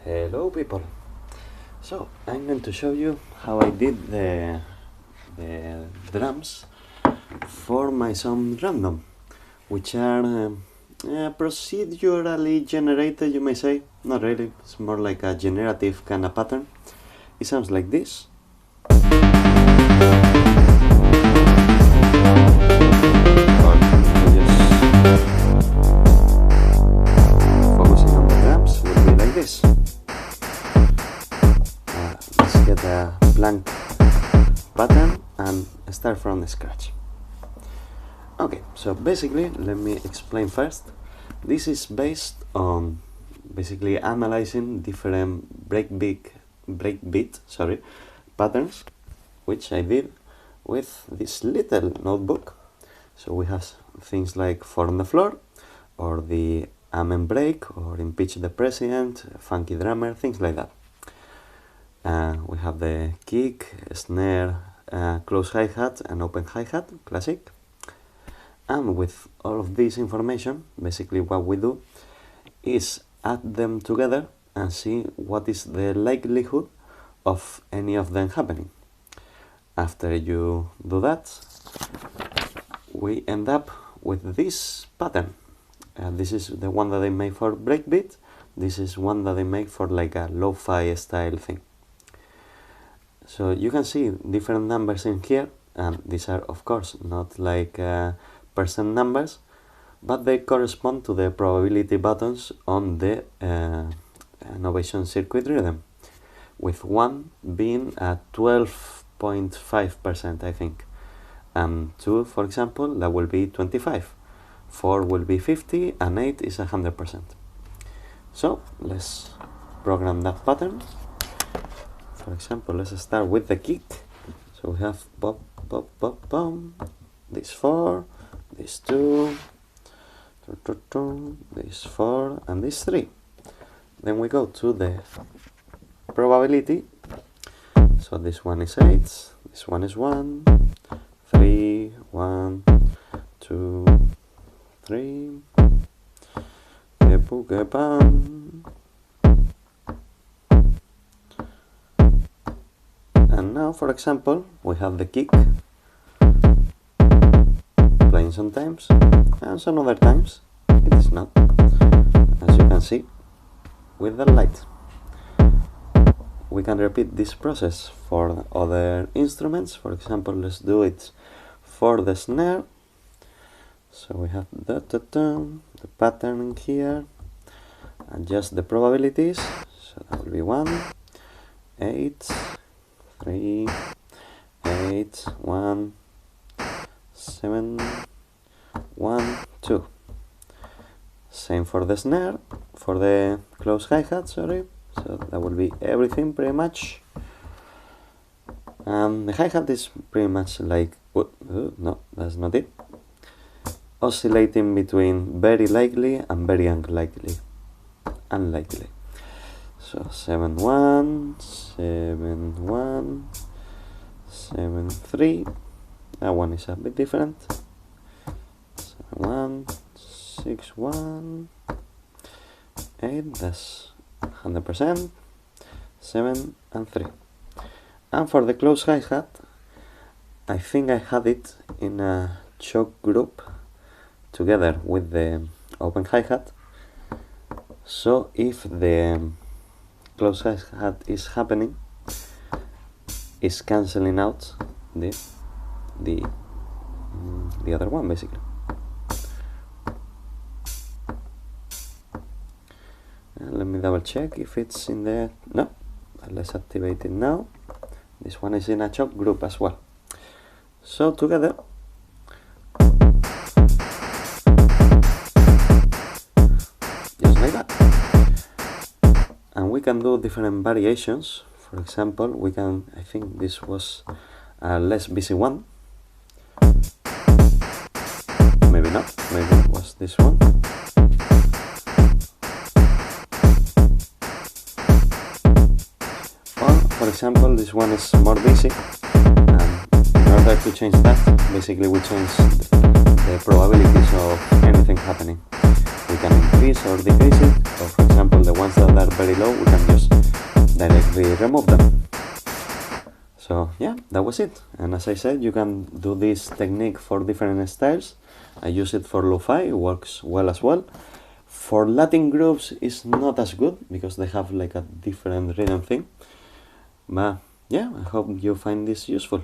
Hello people! So I'm going to show you how I did the drums for my song Random, which are procedurally generated, you may say. Not really, it's more like a generative kind of pattern. It sounds like this. Focusing on the drums will be like this. Let's get a blank pattern and start from scratch. Okay, so basically, let me explain first. This is based on basically analyzing different breakbeat patterns, which I did with this little notebook. So we have things like 4 on the floor, or the amen break, or impeach the president, funky drummer, things like that. We have the kick, snare, close hi-hat and open hi-hat, classic. And with all of this information, basically what we do is add them together and see what is the likelihood of any of them happening. After you do that, we end up with this pattern. This is the one that I made for breakbeat. This is one that I make for like a lo-fi style thing. So you can see different numbers in here, and these are of course not like percent numbers, but they correspond to the probability buttons on the Novation circuit rhythm, with 1 being at 12.5%, I think, and 2, for example, that will be 25, 4 will be 50, and 8 is 100%. So let's program that pattern. For example, let's start with the kick. So we have bop, bop, bop, bum, this 4, this 2, this 4, and this 3. Then we go to the probability. So this one is 8, this one is 1, 3, 1, 2, 3, and now, for example, we have the kick playing sometimes, and some other times it is not, as you can see with the light. We can repeat this process for other instruments. For example, let's do it for the snare. So we have the pattern here, adjust the probabilities, so that will be 1, 8, 3, 8, 1, 7, 1, 2. Same for the snare, for the close hi-hat, sorry. So that will be everything pretty much. And the hi-hat is pretty much like, no, that's not it. Oscillating between very likely and very unlikely. So 7, 1, 7, 1, 7, 3. That one is a bit different. 7, 1, 6, 1, 8, that's 100%, 7 and 3. And for the close hi-hat, I think I had it in a choke group together with the open hi-hat. So if the close hi-hat is happening, it's cancelling out the other one, basically. Let me double check if it's in there. No, let's activate it now. This one is in a choke group as well. So together, just like that. And we can do different variations. For example, we can, I think this was a less busy one. Maybe not, maybe it was this one. For example, this one is more busy, and in order to change that, basically we change the probabilities of anything happening. We we can increase or decrease it, or for example the ones that are very low, we can just directly remove them. So yeah, that was it. And as I said, you can do this technique for different styles. I use it for lo-fi, it works well as well. For Latin groups, it's not as good because they have like a different rhythm thing. But yeah, I hope you find this useful.